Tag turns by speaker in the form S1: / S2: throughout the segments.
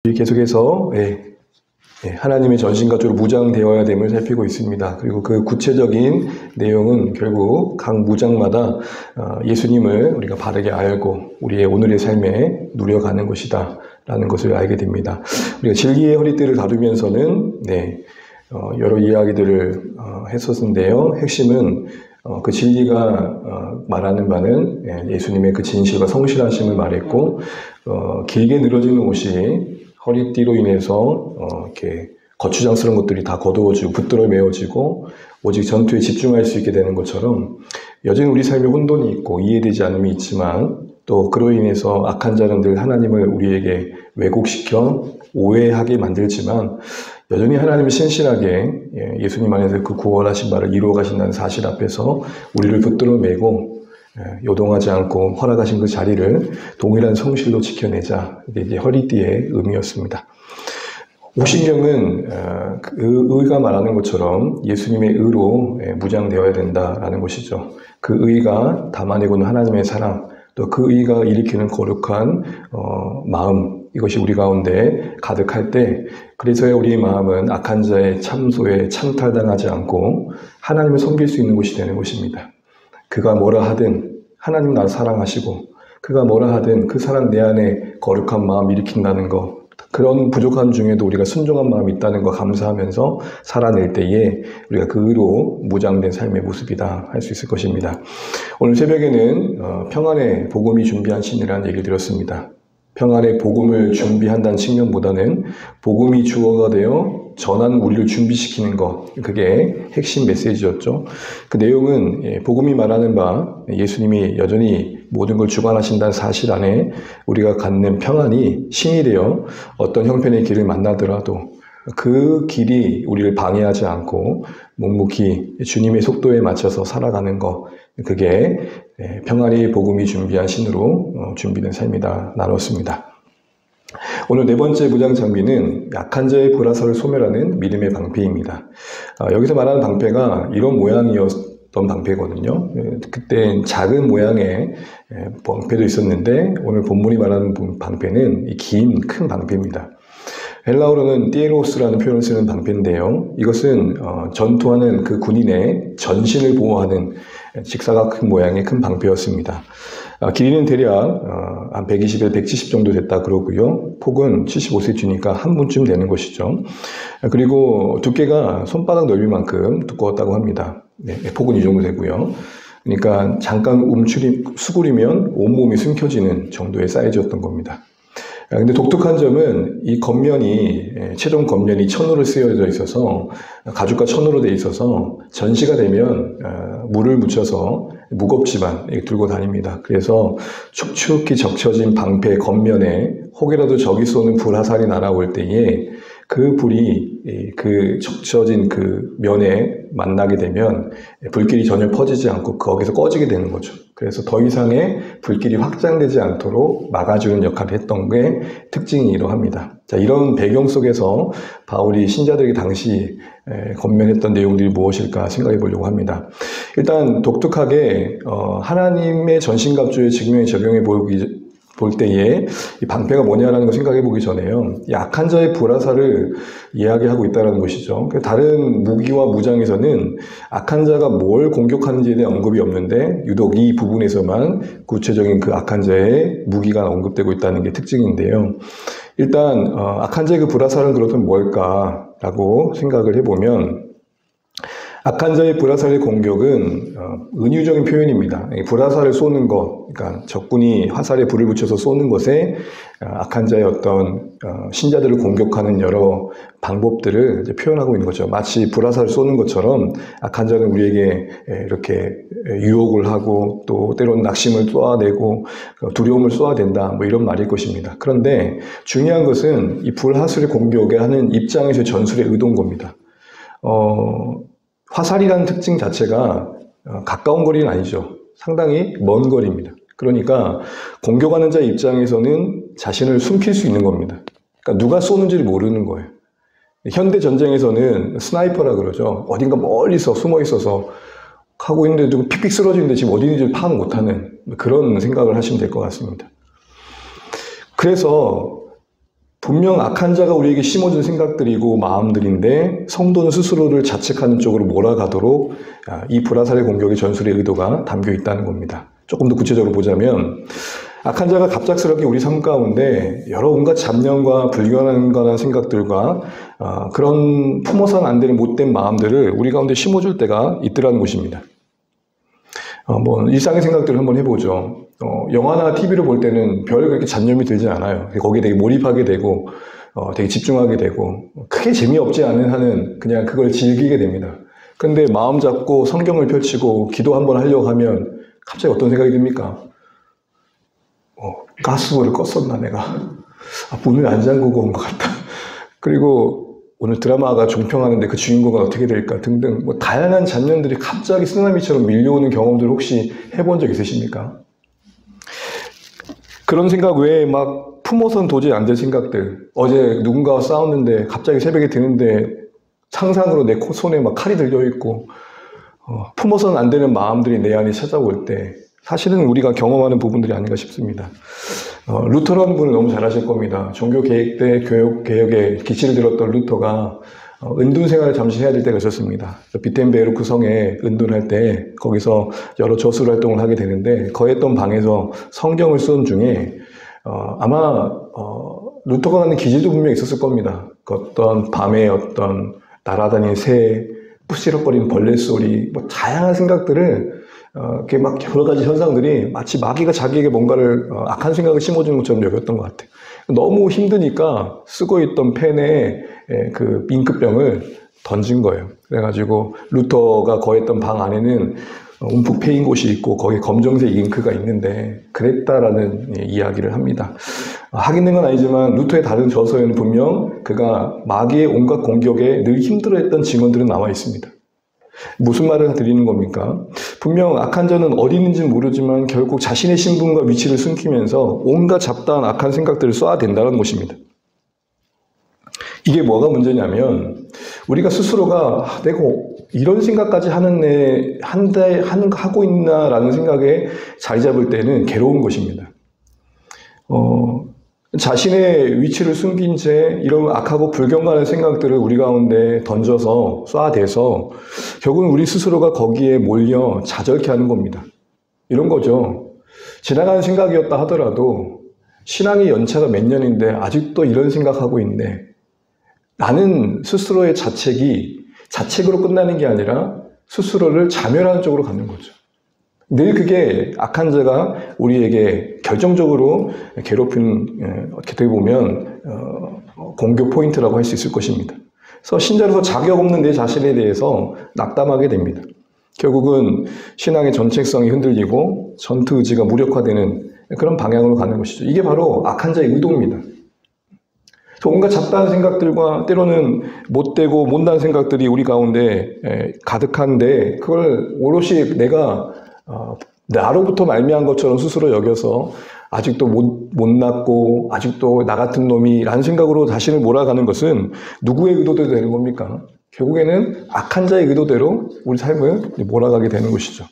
S1: 계속해서 하나님의 전신갑주로 무장되어야 됨을 살피고 있습니다. 그리고 그 구체적인 내용은 결국 각 무장마다 예수님을 우리가 바르게 알고 우리의 오늘의 삶에 누려가는 것이다 라는 것을 알게 됩니다. 우리가 진리의 허리띠를 다루면서는 여러 이야기들을 했었는데요. 핵심은 그 진리가 말하는 바는 예수님의 그 진실과 성실하심을 말했고, 길게 늘어지는 옷이 허리띠로 인해서 이렇게 거추장스러운 것들이 다 거두어지고 붙들어 메워지고 오직 전투에 집중할 수 있게 되는 것처럼, 여전히 우리 삶에 혼돈이 있고 이해되지 않음이 있지만, 또 그로 인해서 악한 자는 늘 하나님을 우리에게 왜곡시켜 오해하게 만들지만, 여전히 하나님은 신실하게 예수님 안에서 그 구원하신 바를 이루어 가신다는 사실 앞에서 우리를 붙들어 메고 요동하지 않고 허락하신 그 자리를 동일한 성실로 지켜내자. 이게 이제 허리띠의 의미였습니다. 오신경은 그 의가 말하는 것처럼 예수님의 의로 무장되어야 된다라는 것이죠. 그 의가 담아내고는 하나님의 사랑, 또 그 의가 일으키는 거룩한 마음, 이것이 우리 가운데 가득할 때, 그래서야 우리의 마음은 악한 자의 참소에 창탈당하지 않고 하나님을 섬길 수 있는 곳이 되는 것입니다. 그가 뭐라 하든 하나님 나를 사랑하시고, 그가 뭐라 하든 그 사랑 내 안에 거룩한 마음 일으킨다는 것, 그런 부족한 중에도 우리가 순종한 마음이 있다는 거 감사하면서 살아낼 때에 우리가 그 의로 무장된 삶의 모습이다 할 수 있을 것입니다. 오늘 새벽에는 평안의 복음이 준비한 신이라는 얘기를 들었습니다. 평안의 복음을 준비한다는 측면보다는 복음이 주어가 되어 전하는 우리를 준비시키는 것, 그게 핵심 메시지였죠. 그 내용은 복음이 말하는 바 예수님이 여전히 모든 걸 주관하신다는 사실 안에 우리가 갖는 평안이 신이 되어 어떤 형편의 길을 만나더라도 그 길이 우리를 방해하지 않고 묵묵히 주님의 속도에 맞춰서 살아가는 것, 그게 평안의 복음이 준비한 신으로 준비된 삶이다 나눴습니다. 오늘 네 번째 무장 장비는 약한 자의 불화살을 소멸하는 믿음의 방패입니다. 여기서 말하는 방패가 이런 모양이었던 방패거든요. 그때 작은 모양의 방패도 있었는데, 오늘 본문이 말하는 방패는 긴 큰 방패입니다. 헬라어로는 띠에로스라는 표현을 쓰는 방패인데요. 이것은 전투하는 그 군인의 전신을 보호하는 직사각 큰 모양의 큰 방패였습니다. 길이는 대략 한 120에서 170 정도 됐다 그러고요. 폭은 75cm니까 한 분쯤 되는 것이죠. 그리고 두께가 손바닥 넓이만큼 두꺼웠다고 합니다. 폭은 이 정도 되고요. 그러니까 잠깐 수그리면 온몸이 숨겨지는 정도의 사이즈였던 겁니다. 근데 독특한 점은 이 겉면이, 최종 겉면이 천으로 쓰여져 있어서, 가죽과 천으로 되어 있어서 전시가 되면 물을 묻혀서 무겁지만 들고 다닙니다. 그래서 축축히 적셔진 방패 겉면에 혹이라도 적이 쏘는 불화살이 날아올 때에 그 불이 그 적셔진 그 면에 만나게 되면 불길이 전혀 퍼지지 않고 거기서 꺼지게 되는 거죠. 그래서 더 이상의 불길이 확장되지 않도록 막아주는 역할을 했던 게 특징이 이러합니다. 자, 이런 배경 속에서 바울이 신자들에게 당시 권면했던 내용들이 무엇일까 생각해 보려고 합니다. 일단 독특하게 하나님의 전신갑주의 직면에 적용해 볼 때에 이 방패가 뭐냐라는 걸 생각해 보기 전에요, 약한 자의 불화살을 이야기하고 있다는 것이죠. 다른 무기와 무장에서는 악한 자가 뭘 공격하는지에 대한 언급이 없는데, 유독 이 부분에서만 구체적인 그 악한 자의 무기가 언급되고 있다는 게 특징인데요. 일단 악한 자의 그 불화살은 그렇다면 뭘까라고 생각을 해보면, 악한 자의 불화살의 공격은 은유적인 표현입니다. 불화살을 쏘는 것, 그러니까 적군이 화살에 불을 붙여서 쏘는 것에 악한 자의 어떤 신자들을 공격하는 여러 방법들을 이제 표현하고 있는 거죠. 마치 불화살을 쏘는 것처럼 악한 자는 우리에게 이렇게 유혹을 하고, 또 때로는 낙심을 쏘아내고 두려움을 쏘아댄다, 뭐 이런 말일 것입니다. 그런데 중요한 것은 이 불화살을 공격에 하는 입장에서 전술의 의도인 겁니다. 화살이라는 특징 자체가 가까운 거리는 아니죠. 상당히 먼 거리입니다. 그러니까 공격하는 자의 입장에서는 자신을 숨길 수 있는 겁니다. 그러니까 누가 쏘는지를 모르는 거예요. 현대 전쟁에서는 스나이퍼라 그러죠. 어딘가 멀리서 숨어 있어서 하고 있는데 누구 픽픽 쓰러지는데 지금 어디 있는지를 파악 못하는 그런 생각을 하시면 될 것 같습니다. 그래서 분명 악한 자가 우리에게 심어준 생각들이고 마음들인데 성도는 스스로를 자책하는 쪽으로 몰아가도록 이 불화살의 공격의 전술의 의도가 담겨 있다는 겁니다. 조금 더 구체적으로 보자면 악한 자가 갑작스럽게 우리 삶 가운데 여러 온갖 잡념과 불결한 생각들과 그런 품어서는 안 되는 못된 마음들을 우리 가운데 심어줄 때가 있더라는 것입니다. 일상의 생각들을 한번 해보죠. 영화나 TV를 볼 때는 별 그렇게 잡념이 들지 않아요. 거기에 되게 몰입하게 되고 되게 집중하게 되고 크게 재미없지 않은 한은 그냥 그걸 즐기게 됩니다. 근데 마음 잡고 성경을 펼치고 기도 한번 하려고 하면 갑자기 어떤 생각이 듭니까? 가스불을 껐었나 내가? 문을 안 잠그고 온 것 같다. 그리고 오늘 드라마가 종평하는데 그 주인공은 어떻게 될까 등등 다양한 잡념들이 갑자기 쓰나미처럼 밀려오는 경험들 혹시 해본 적 있으십니까? 그런 생각 외에 막 품어서는 도저히 안 될 생각들. 어제 누군가와 싸웠는데 갑자기 새벽에 드는데 상상으로 내 손에 막 칼이 들려있고 품어서는 안 되는 마음들이 내 안에 찾아올 때 사실은 우리가 경험하는 부분들이 아닌가 싶습니다. 루터라는 분을 너무 잘 아실 겁니다. 종교 개혁 때 개혁의 기치를 들었던 루터가 은둔 생활을 잠시 해야 될 때가 있었습니다. 비텐베르크 성에 은둔할 때 거기서 여러 저술 활동을 하게 되는데 거했던 방에서 성경을 쓴 중에 아마 루터가 갖는 기질도 분명히 있었을 겁니다. 어떤 밤에 어떤 날아다니는 새, 부시럭거리는 벌레 소리, 다양한 생각들을 이렇게 막 여러 가지 현상들이 마치 마귀가 자기에게 뭔가를 악한 생각을 심어주는 것처럼 여겼던 것 같아요. 너무 힘드니까 쓰고 있던 펜에 그 잉크병을 던진 거예요. 그래가지고 루터가 거했던 방 안에는 움푹 패인 곳이 있고 거기에 검정색 잉크가 있는데 그랬다라는 이야기를 합니다. 하긴 건 아니지만 루터의 다른 저서에는 분명 그가 마귀의 온갖 공격에 늘 힘들어했던 증언들은 남아 있습니다. 무슨 말을 드리는 겁니까? 분명 악한 자는 어디 있는지는 모르지만 결국 자신의 신분과 위치를 숨기면서 온갖 잡다한 악한 생각들을 쏘아댄다는 것입니다. 이게 뭐가 문제냐면 우리가 스스로가 내가 이런 생각까지 하고 있나라는 생각에 자리 잡을 때는 괴로운 것입니다. 자신의 위치를 숨긴 채 이런 악하고 불경간한 생각들을 우리 가운데 던져서 쏴대서 결국은 우리 스스로가 거기에 몰려 좌절케 하는 겁니다. 이런 거죠. 지나가는 생각이었다 하더라도 신앙의 연차가 몇 년인데 아직도 이런 생각하고 있네. 나는 스스로의 자책으로 끝나는 게 아니라 스스로를 자멸하는 쪽으로 가는 거죠. 늘 그게 악한 자가 우리에게 결정적으로 괴롭히는 어떻게 보면 공격 포인트라고 할 수 있을 것입니다. 그래서 신자로서 자격 없는 내 자신에 대해서 낙담하게 됩니다. 결국은 신앙의 정체성이 흔들리고 전투 의지가 무력화되는 그런 방향으로 가는 것이죠. 이게 바로 악한 자의 의도입니다. 온갖 잡다한 생각들과 때로는 못되고 못난 생각들이 우리 가운데 가득한데 그걸 오롯이 내가 나로부터 말미암은 것처럼 스스로 여겨서 아직도 못났고 아직도 나 같은 놈이라는 생각으로 자신을 몰아가는 것은 누구의 의도대로 되는 겁니까? 결국에는 악한 자의 의도대로 우리 삶을 몰아가게 되는 것이죠.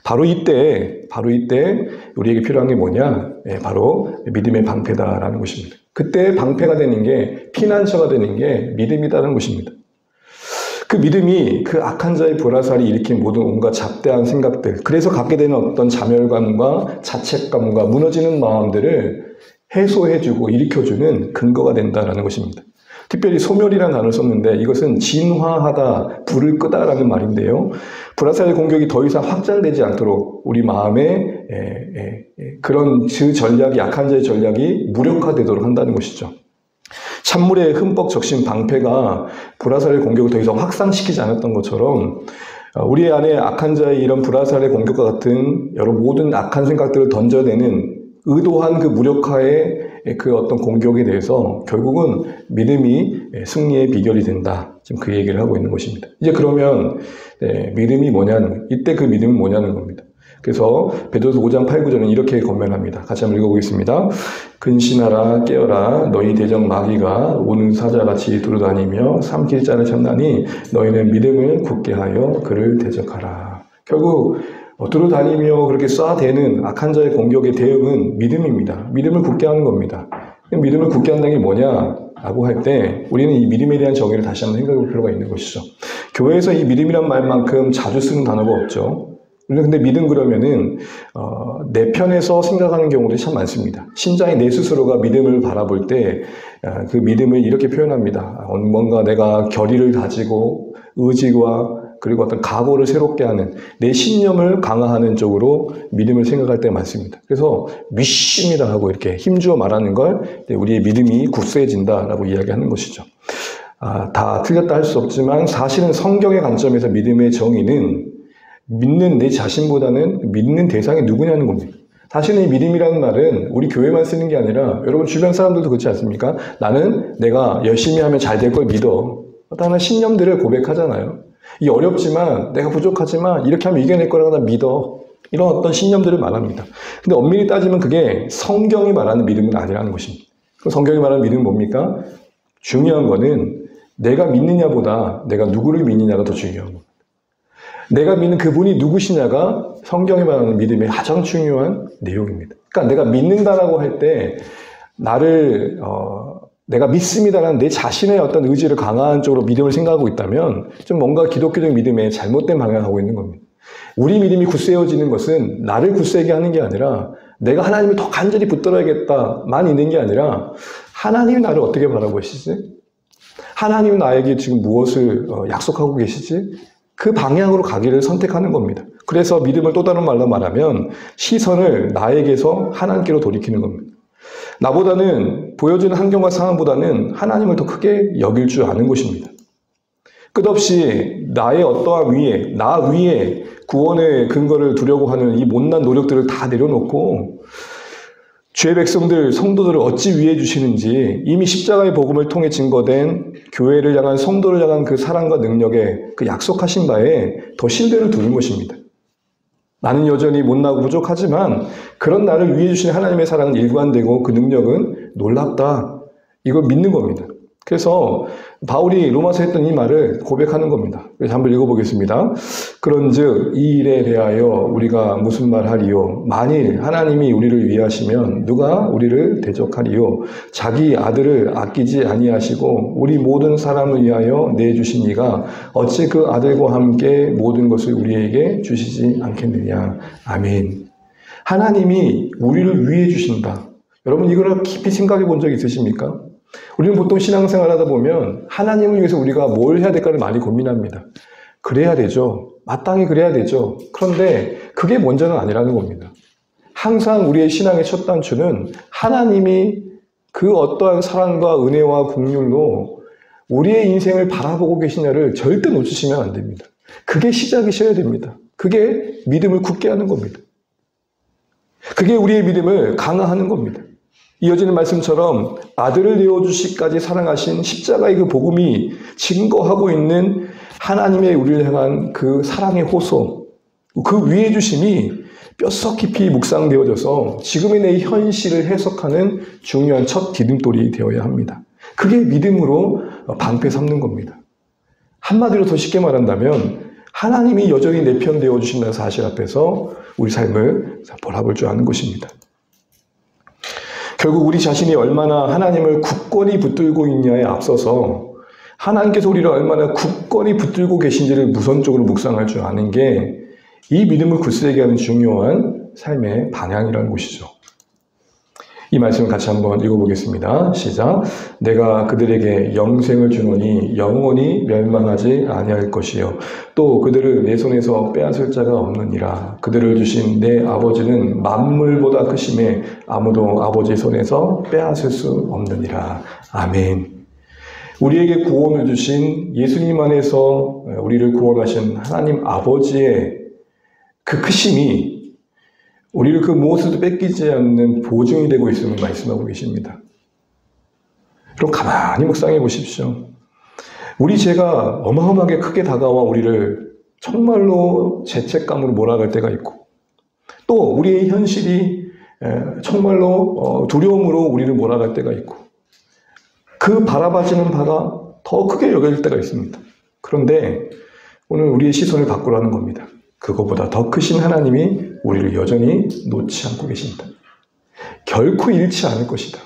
S1: 바로 이때 우리에게 필요한 게 뭐냐? 바로 믿음의 방패다라는 것입니다. 그때 방패가 되는 게 피난처가 되는 게 믿음이라는 것입니다. 그 믿음이 그 악한 자의 불화살이 일으킨 모든 온갖 잡다한 생각들, 그래서 갖게 되는 어떤 자멸감과 자책감과 무너지는 마음들을 해소해주고 일으켜주는 근거가 된다는 것입니다. 특별히 소멸이라는 단어를 썼는데 이것은 진화하다, 불을 끄다라는 말인데요. 불화살의 공격이 더 이상 확장되지 않도록 우리 마음에 그런 그 전략이, 악한 자의 전략이 무력화되도록 한다는 것이죠. 찬물에 흠뻑 적신 방패가 불화살의 공격을 더 이상 확산시키지 않았던 것처럼 우리 안에 악한 자의 이런 불화살의 공격과 같은 여러 모든 악한 생각들을 던져내는 의도한 그 무력화의 그 어떤 공격에 대해서 결국은 믿음이 승리의 비결이 된다. 지금 그 얘기를 하고 있는 것입니다. 이제 그러면 믿음이 뭐냐는, 이때 그 믿음이 뭐냐는 겁니다. 그래서 베드로서 5장 8, 9절은 이렇게 권면합니다. 같이 한번 읽어보겠습니다. 근신하라 깨어라 너희 대적 마귀가 오는 사자같이 두루다니며 삼킬 자를 찾나니 너희는 믿음을 굳게 하여 그를 대적하라. 결국 두루다니며 그렇게 쏴대는 악한 자의 공격의 대응은 믿음입니다. 믿음을 굳게 하는 겁니다. 믿음을 굳게 한다는 게 뭐냐라고 할 때 우리는 이 믿음에 대한 정의를 다시 한번 생각해 볼 필요가 있는 것이죠. 교회에서 이 믿음이란 말만큼 자주 쓰는 단어가 없죠. 근데 믿음 그러면은 내 편에서 생각하는 경우들이 참 많습니다. 신자인 내 스스로가 믿음을 바라볼 때 그 믿음을 이렇게 표현합니다. 뭔가 내가 결의를 다지고 의지와 그리고 어떤 각오를 새롭게 하는 내 신념을 강화하는 쪽으로 믿음을 생각할 때 많습니다. 그래서 믿습니다 하고 이렇게 힘주어 말하는 걸 우리의 믿음이 굳세진다라고 이야기하는 것이죠. 다 틀렸다 할 수 없지만 사실은 성경의 관점에서 믿음의 정의는 믿는 내 자신보다는 믿는 대상이 누구냐는 겁니다. 사실은 이 믿음이라는 말은 우리 교회만 쓰는 게 아니라 여러분 주변 사람들도 그렇지 않습니까? 나는 내가 열심히 하면 잘 될 걸 믿어. 어떤 신념들을 고백하잖아요. 이 어렵지만 내가 부족하지만 이렇게 하면 이겨낼 거라고 난 믿어. 이런 어떤 신념들을 말합니다. 근데 엄밀히 따지면 그게 성경이 말하는 믿음은 아니라는 것입니다. 그 성경이 말하는 믿음은 뭡니까? 중요한 거는 내가 믿느냐보다 내가 누구를 믿느냐가 더 중요한 겁니다. 내가 믿는 그분이 누구시냐가 성경이 말하는 믿음의 가장 중요한 내용입니다. 그러니까 내가 믿는다라고 할 때 나를 내가 믿습니다라는 내 자신의 어떤 의지를 강화한 쪽으로 믿음을 생각하고 있다면 좀 뭔가 기독교적 믿음에 잘못된 방향을 하고 있는 겁니다. 우리 믿음이 굳세어지는 것은 나를 굳세게 하는 게 아니라 내가 하나님을 더 간절히 붙들어야겠다만 있는 게 아니라 하나님이 나를 어떻게 바라보시지? 하나님이 나에게 지금 무엇을 약속하고 계시지? 그 방향으로 가기를 선택하는 겁니다. 그래서 믿음을 또 다른 말로 말하면 시선을 나에게서 하나님께로 돌이키는 겁니다. 나보다는 보여지는 환경과 상황보다는 하나님을 더 크게 여길 줄 아는 것입니다. 끝없이 나의 어떠한 위에, 나 위에 구원의 근거를 두려고 하는 이 못난 노력들을 다 내려놓고 주의 백성들, 성도들을 어찌 위해 주시는지 이미 십자가의 복음을 통해 증거된 교회를 향한 성도를 향한 그 사랑과 능력에 그 약속하신 바에 더 신뢰를 두는 것입니다. 나는 여전히 못나고 부족하지만 그런 나를 위해 주신 하나님의 사랑은 일관되고 그 능력은 놀랍다. 이걸 믿는 겁니다. 그래서 바울이 로마서 했던 이 말을 고백하는 겁니다. 그래서 한번 읽어보겠습니다. 그런즉 이 일에 대하여 우리가 무슨 말하리요? 만일 하나님이 우리를 위하시면 누가 우리를 대적하리요? 자기 아들을 아끼지 아니하시고 우리 모든 사람을 위하여 내주신 이가 어찌 그 아들과 함께 모든 것을 우리에게 주시지 않겠느냐. 아멘. 하나님이 우리를 위해 주신다. 여러분 이걸 깊이 생각해 본 적 있으십니까? 우리는 보통 신앙생활 하다 보면 하나님을 위해서 우리가 뭘 해야 될까를 많이 고민합니다. 그래야 되죠. 마땅히 그래야 되죠. 그런데 그게 먼저는 아니라는 겁니다. 항상 우리의 신앙의 첫 단추는 하나님이 그 어떠한 사랑과 은혜와 긍휼로 우리의 인생을 바라보고 계시냐를 절대 놓치시면 안 됩니다. 그게 시작이셔야 됩니다. 그게 믿음을 굳게 하는 겁니다. 그게 우리의 믿음을 강화하는 겁니다. 이어지는 말씀처럼 아들을 내어주시기까지 사랑하신 십자가의 그 복음이 증거하고 있는 하나님의 우리를 향한 그 사랑의 호소, 그 위해 주심이 뼛속 깊이 묵상되어져서 지금의 내 현실을 해석하는 중요한 첫 디딤돌이 되어야 합니다. 그게 믿음으로 방패 삼는 겁니다. 한마디로 더 쉽게 말한다면 하나님이 여전히 내 편 되어주신다는 사실 앞에서 우리 삶을 바라볼 줄 아는 것입니다. 결국 우리 자신이 얼마나 하나님을 굳건히 붙들고 있냐에 앞서서 하나님께서 우리를 얼마나 굳건히 붙들고 계신지를 우선적으로 묵상할 줄 아는 게 이 믿음을 굳세게 하는 중요한 삶의 방향이라는 것이죠. 이 말씀을 같이 한번 읽어보겠습니다. 시작. 내가 그들에게 영생을 주노니 영원히 멸망하지 아니할 것이요 또 그들을 내 손에서 빼앗을 자가 없느니라. 그들을 주신 내 아버지는 만물보다 크심에 아무도 아버지 손에서 빼앗을 수 없느니라. 아멘. 우리에게 구원을 주신 예수님 안에서 우리를 구원하신 하나님 아버지의 그 크심이 우리를 그 무엇에도 뺏기지 않는 보증이 되고 있음을 말씀하고 계십니다. 그럼 가만히 묵상해 보십시오. 우리 죄가 어마어마하게 크게 다가와 우리를 정말로 죄책감으로 몰아갈 때가 있고 또 우리의 현실이 정말로 두려움으로 우리를 몰아갈 때가 있고 그 바라봐지는 바가 더 크게 여겨질 때가 있습니다. 그런데 오늘 우리의 시선을 바꾸라는 겁니다. 그것보다 더 크신 하나님이 우리를 여전히 놓지 않고 계십니다. 결코 잃지 않을 것이다.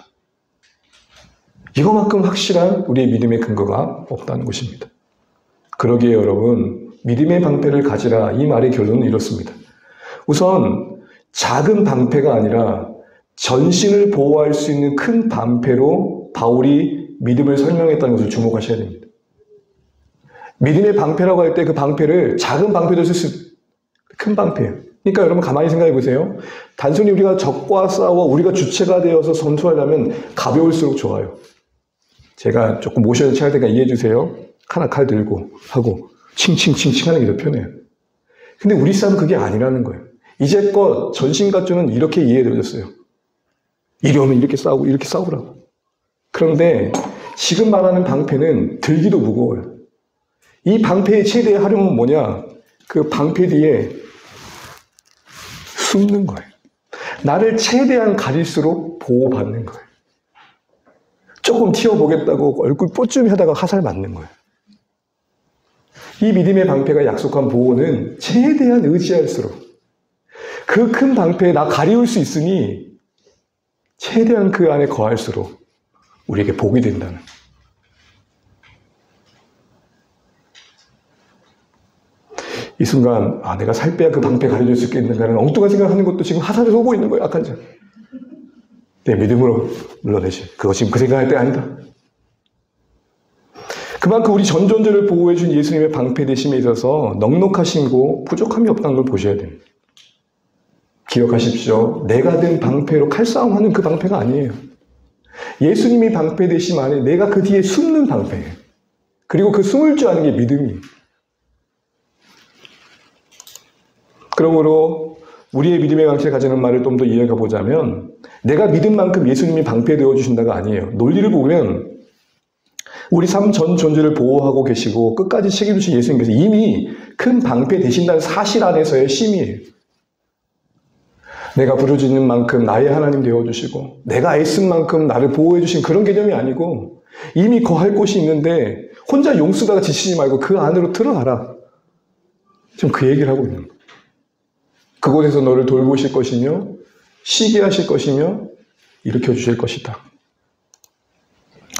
S1: 이거만큼 확실한 우리의 믿음의 근거가 없다는 것입니다. 그러기에 여러분, 믿음의 방패를 가지라, 이 말의 결론은 이렇습니다. 우선 작은 방패가 아니라 전신을 보호할 수 있는 큰 방패로 바울이 믿음을 설명했다는 것을 주목하셔야 됩니다. 믿음의 방패라고 할 때 그 방패를 작은 방패도 쓸 수 있어요. 큰 방패예요. 그러니까 여러분 가만히 생각해 보세요. 단순히 우리가 적과 싸워 우리가 주체가 되어서 전투하려면 가벼울수록 좋아요. 제가 조금 모션을 취할 때가 이해해 주세요. 하나 칼 들고 하고 칭칭칭칭 하는 게 더 편해요. 근데 우리 싸움은 그게 아니라는 거예요. 이제껏 전신갑주는 이렇게 이해되어졌어요. 이리 오면 이렇게 싸우고 이렇게 싸우라고. 그런데 지금 말하는 방패는 들기도 무거워요. 이 방패의 최대의 활용은 뭐냐? 그 방패 뒤에 숨는 거예요. 나를 최대한 가릴수록 보호받는 거예요. 조금 튀어보겠다고 얼굴 뽀쯤 하다가 화살 맞는 거예요. 이 믿음의 방패가 약속한 보호는 최대한 의지할수록 그 큰 방패에 나 가리울 수 있으니 최대한 그 안에 거할수록 우리에게 복이 된다는. 이 순간 내가 살 빼야 그 방패 가려줄 수 있겠는가라는 엉뚱한 생각하는 것도 지금 화살에 쏘고 있는 거예요. 악한 자. 내 믿음으로 물러내시. 그거 지금 그 생각할 때 아니다. 그만큼 우리 전존재를 보호해 준 예수님의 방패 되심에 있어서 넉넉하심고 부족함이 없다는 걸 보셔야 됩니다. 기억하십시오. 내가 된 방패로 칼싸움하는 그 방패가 아니에요. 예수님이 방패 되심 안에 내가 그 뒤에 숨는 방패예요. 그리고 그 숨을 줄 아는 게 믿음이에요. 그러므로 우리의 믿음의 강체를 가지는 말을 좀 더 이해가 보자면 내가 믿은 만큼 예수님이 방패 되어주신다가 아니에요. 논리를 보면 우리 삶 전 존재를 보호하고 계시고 끝까지 책임지신 예수님께서 이미 큰 방패 되신다는 사실 안에서의 심이에요. 내가 부르짖는 만큼 나의 하나님 되어주시고 내가 애쓴 만큼 나를 보호해주신 그런 개념이 아니고 이미 거할 곳이 있는데 혼자 용쓰다가 지치지 말고 그 안으로 들어가라. 지금 그 얘기를 하고 있는 거예요. 그곳에서 너를 돌보실 것이며 쉬게 하실 것이며 일으켜 주실 것이다.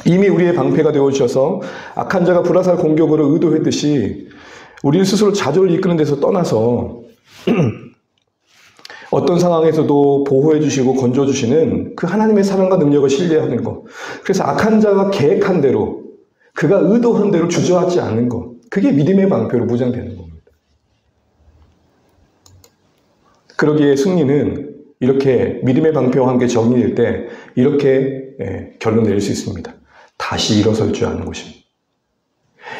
S1: 이미 우리의 방패가 되어주셔서 악한 자가 불화살 공격으로 의도했듯이 우리를 스스로 좌절을 이끄는 데서 떠나서 어떤 상황에서도 보호해 주시고 건져 주시는 그 하나님의 사랑과 능력을 신뢰하는 것. 그래서 악한 자가 계획한 대로 그가 의도한 대로 주저하지 않는 것. 그게 믿음의 방패로 무장되는 겁니다. 그러기에 승리는 이렇게 믿음의 방패와 함께 정리될 때 이렇게 결론 내릴 수 있습니다. 다시 일어설 줄 아는 것입니다.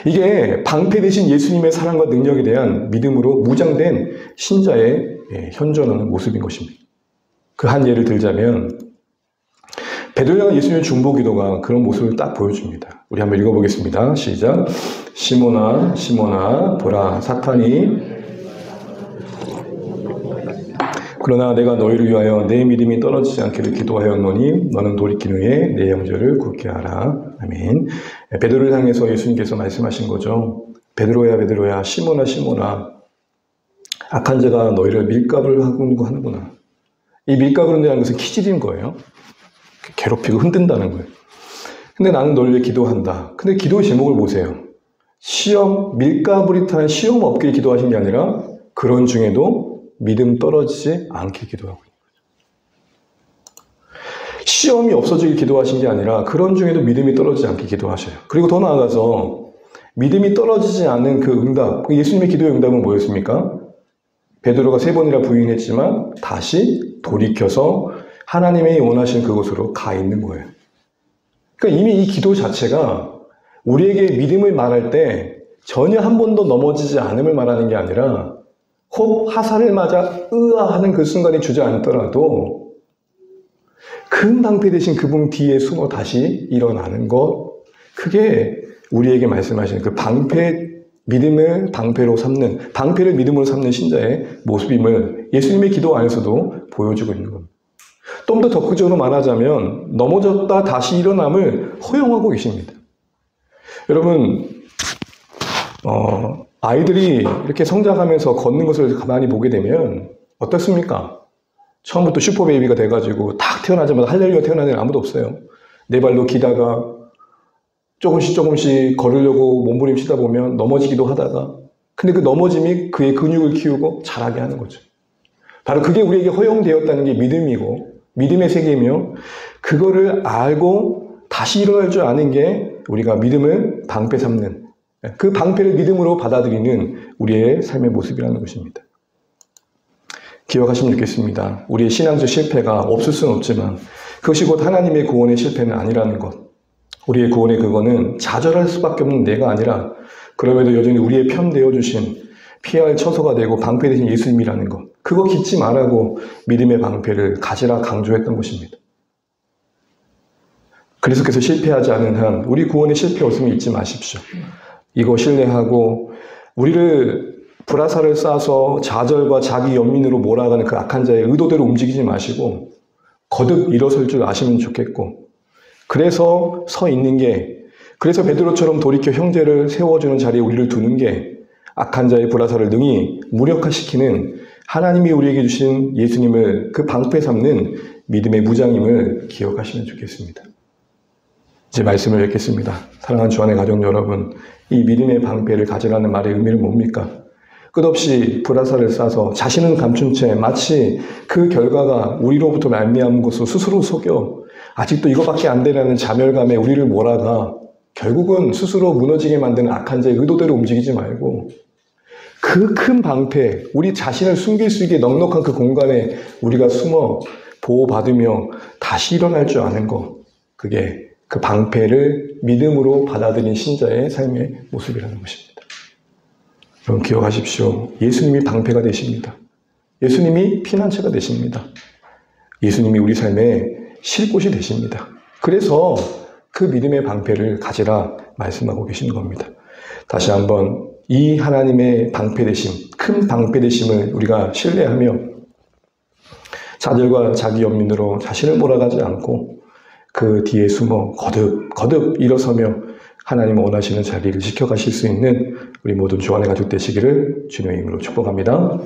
S1: 이게 방패 되신 예수님의 사랑과 능력에 대한 믿음으로 무장된 신자의 현존하는 모습인 것입니다. 그 한 예를 들자면 베드로가 예수님의 중보기도가 그런 모습을 딱 보여줍니다. 우리 한번 읽어보겠습니다. 시작. 시몬아 시몬아 보라 사탄이 그러나 내가 너희를 위하여 내 믿음이 떨어지지 않기를 기도하였노니 너는 돌이킨 후에 내 영절을 굳게 하라. 아멘. 베드로를 향해서 예수님께서 말씀하신 거죠. 베드로야 베드로야 시몬아 시몬아 악한 자가 너희를 밀가부를 하는구나. 이 밀가부를 한다는 것은 키질인 거예요. 괴롭히고 흔든다는 거예요. 근데 나는 너를 위해 기도한다. 근데 기도의 제목을 보세요. 시험, 밀가부리 타는 시험 없기를 기도하신 게 아니라 그런 중에도 믿음 떨어지지 않게 기도하고 있는 거죠. 시험이 없어지길 기도하신 게 아니라 그런 중에도 믿음이 떨어지지 않게 기도하셔요. 그리고 더 나아가서 믿음이 떨어지지 않는 그 응답, 예수님의 기도의 응답은 뭐였습니까? 베드로가 3번이나 부인했지만 다시 돌이켜서 하나님이 원하시는 그곳으로 가 있는 거예요. 그러니까 이미 이 기도 자체가 우리에게 믿음을 말할 때 전혀 한 번도 넘어지지 않음을 말하는 게 아니라 혹 화살을 맞아 하는 그 순간이 주저앉더라도 큰 방패 대신 그분 뒤에 숨어 다시 일어나는 것, 그게 우리에게 말씀하시는 그 믿음을 방패로 삼는, 방패를 믿음으로 삼는 신자의 모습임을 예수님의 기도 안에서도 보여주고 있는 겁니다. 좀 더 적극적으로 말하자면 넘어졌다 다시 일어남을 허용하고 계십니다. 여러분, 아이들이 이렇게 성장하면서 걷는 것을 가만히 보게 되면 어떻습니까? 처음부터 슈퍼베이비가 돼가지고 딱 태어나자마자 할렐루야 태어나는 애는 아무도 없어요. 네 발로 기다가 조금씩 걸으려고 몸부림치다 보면 넘어지기도 하다가, 근데 그 넘어짐이 그의 근육을 키우고 자라게 하는 거죠. 바로 그게 우리에게 허용되었다는 게 믿음이고 믿음의 세계이며, 그거를 알고 다시 일어날 줄 아는 게 우리가 믿음을 방패 삼는, 그 방패를 믿음으로 받아들이는 우리의 삶의 모습이라는 것입니다. 기억하시면 좋겠습니다. 우리의 신앙적 실패가 없을 수는 없지만 그것이 곧 하나님의 구원의 실패는 아니라는 것. 우리의 구원의 그거는 좌절할 수밖에 없는 내가 아니라 그럼에도 여전히 우리의 편 되어주신, 피할 처소가 되고 방패 되신 예수님이라는 것. 그거 잊지 말라고 믿음의 방패를 가지라 강조했던 것입니다. 그리스도께서 실패하지 않은 한 우리 구원의 실패 없음을 잊지 마십시오. 이거 신뢰하고 우리를 불화살을 쏴서 좌절과 자기 연민으로 몰아가는 그 악한 자의 의도대로 움직이지 마시고 거듭 일어설 줄 아시면 좋겠고, 그래서 서 있는 게, 그래서 베드로처럼 돌이켜 형제를 세워주는 자리에 우리를 두는 게 악한 자의 불화살을 능히 무력화시키는 하나님이 우리에게 주신 예수님을 그 방패 삼는 믿음의 무장임을 기억하시면 좋겠습니다. 이제 말씀을 뵙겠습니다. 사랑하는 주안의 가족 여러분, 이 믿음의 방패를 가지라는 말의 의미는 뭡니까? 끝없이 불화살을 쏴서 자신은 감춘 채 마치 그 결과가 우리로부터 말미암은 것으로 스스로 속여 아직도 이거밖에 안 되라는 자멸감에 우리를 몰아가 결국은 스스로 무너지게 만드는 악한 자의 의도대로 움직이지 말고, 그 큰 방패, 우리 자신을 숨길 수 있게 넉넉한 그 공간에 우리가 숨어 보호받으며 다시 일어날 줄 아는 것, 그게 그 방패를 믿음으로 받아들인 신자의 삶의 모습이라는 것입니다. 여러분 기억하십시오. 예수님이 방패가 되십니다. 예수님이 피난처가 되십니다. 예수님이 우리 삶의 쉴 곳이 되십니다. 그래서 그 믿음의 방패를 가지라 말씀하고 계시는 겁니다. 다시 한번 이 하나님의 방패 되심, 큰 방패 되심을 우리가 신뢰하며 좌절과 자기 연민으로 자신을 몰아가지 않고 그 뒤에 숨어 거듭 일어서며 하나님 원하시는 자리를 지켜가실 수 있는 우리 모든 주 안의 가족 되시기를 주님의 이름으로 축복합니다.